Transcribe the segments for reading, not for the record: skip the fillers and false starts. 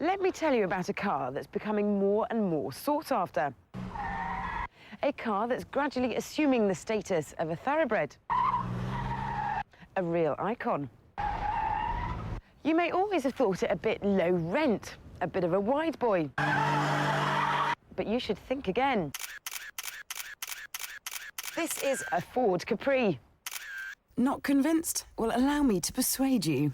Let me tell you about a car that's becoming more and more sought after. A car that's gradually assuming the status of a thoroughbred. A real icon. You may always have thought it a bit low rent, a bit of a wide boy. But you should think again. This is a Ford Capri. Not convinced? Well, allow me to persuade you.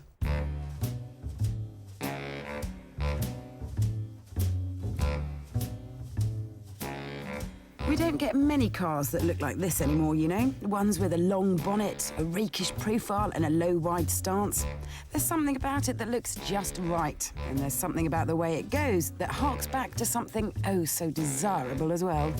We don't get many cars that look like this anymore, you know? Ones with a long bonnet, a rakish profile and a low, wide stance. There's something about it that looks just right. And there's something about the way it goes that harks back to something oh so desirable as well.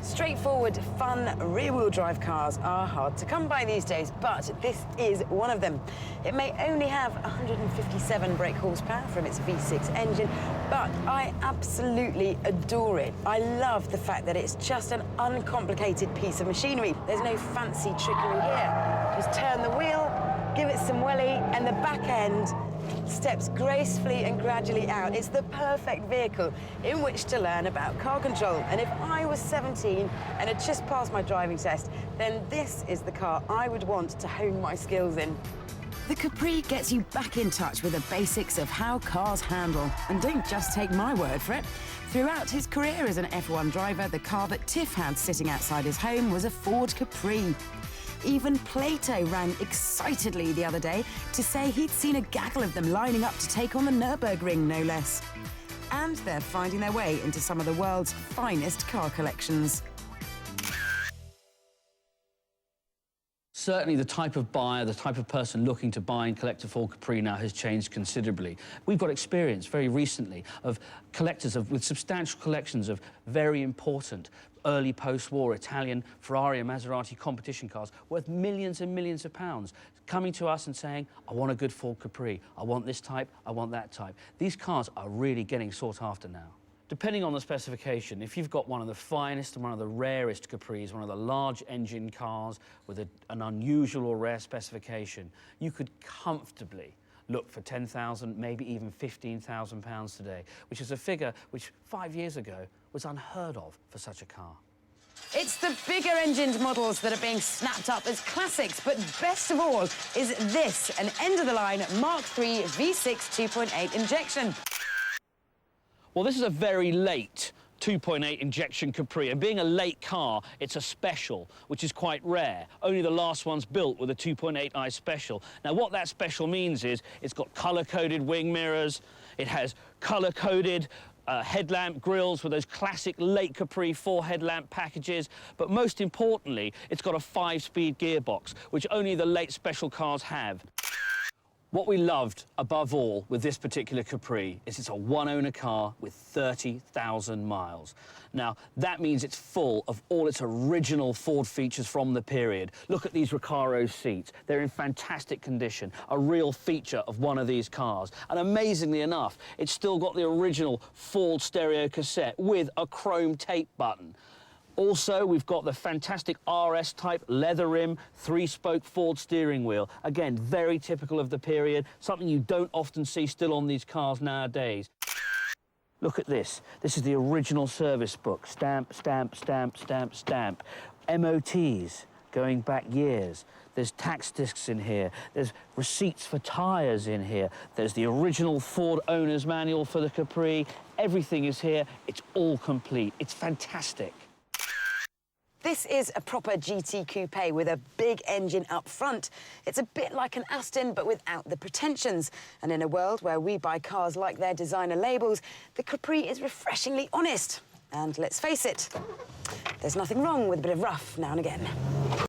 Straightforward, fun, rear-wheel drive cars are hard to come by these days, but this is one of them. It may only have 157 brake horsepower from its V6 engine, but I absolutely adore it. I love the fact that it's just an uncomplicated piece of machinery. There's no fancy trickery here. Just turn the wheel, give it some welly, and the back end steps gracefully and gradually out. It's the perfect vehicle in which to learn about car control. And if I was 17 and had just passed my driving test, then this is the car I would want to hone my skills in. The Capri gets you back in touch with the basics of how cars handle. And don't just take my word for it. Throughout his career as an F1 driver, the car that Tiff had sitting outside his home was a Ford Capri. Even Plato ran excitedly the other day to say he'd seen a gaggle of them lining up to take on the Nürburgring, no less. And they're finding their way into some of the world's finest car collections. Certainly the type of buyer, the type of person looking to buy and collect a Ford Capri now has changed considerably. We've got experience very recently of collectors with substantial collections of very important early post-war Italian Ferrari and Maserati competition cars worth millions and millions of pounds coming to us and saying, I want a good Ford Capri, I want this type, I want that type. These cars are really getting sought after now. Depending on the specification, if you've got one of the finest and one of the rarest Capris, one of the large engine cars with an unusual or rare specification, you could comfortably look for £10,000, maybe even £15,000 today, which is a figure which 5 years ago was unheard of for such a car. It's the bigger engined models that are being snapped up as classics, but best of all is this, an end-of-the-line Mark III V6 2.8 injection. Well, this is a very late 2.8 injection Capri, and being a late car, it's a special, which is quite rare. Only the last one's built with a 2.8i special. Now, what that special means is it's got colour-coded wing mirrors, it has colour-coded headlamp grills with those classic late Capri 4 headlamp packages, but most importantly, it's got a 5-speed gearbox, which only the late special cars have. What we loved above all with this particular Capri is it's a one-owner car with 30,000 miles. Now, that means it's full of all its original Ford features from the period. Look at these Recaro seats. They're in fantastic condition, a real feature of one of these cars. And amazingly enough, it's still got the original Ford stereo cassette with a chrome tape button. Also, we've got the fantastic RS-type leather rim, 3-spoke Ford steering wheel. Again, very typical of the period, something you don't often see still on these cars nowadays. Look at this. This is the original service book. Stamp, stamp, stamp, stamp, stamp. MOTs going back years. There's tax discs in here. There's receipts for tyres in here. There's the original Ford owner's manual for the Capri. Everything is here. It's all complete. It's fantastic. This is a proper GT coupe with a big engine up front. It's a bit like an Aston, but without the pretensions. And in a world where we buy cars like their designer labels, the Capri is refreshingly honest. And let's face it, there's nothing wrong with a bit of rough now and again.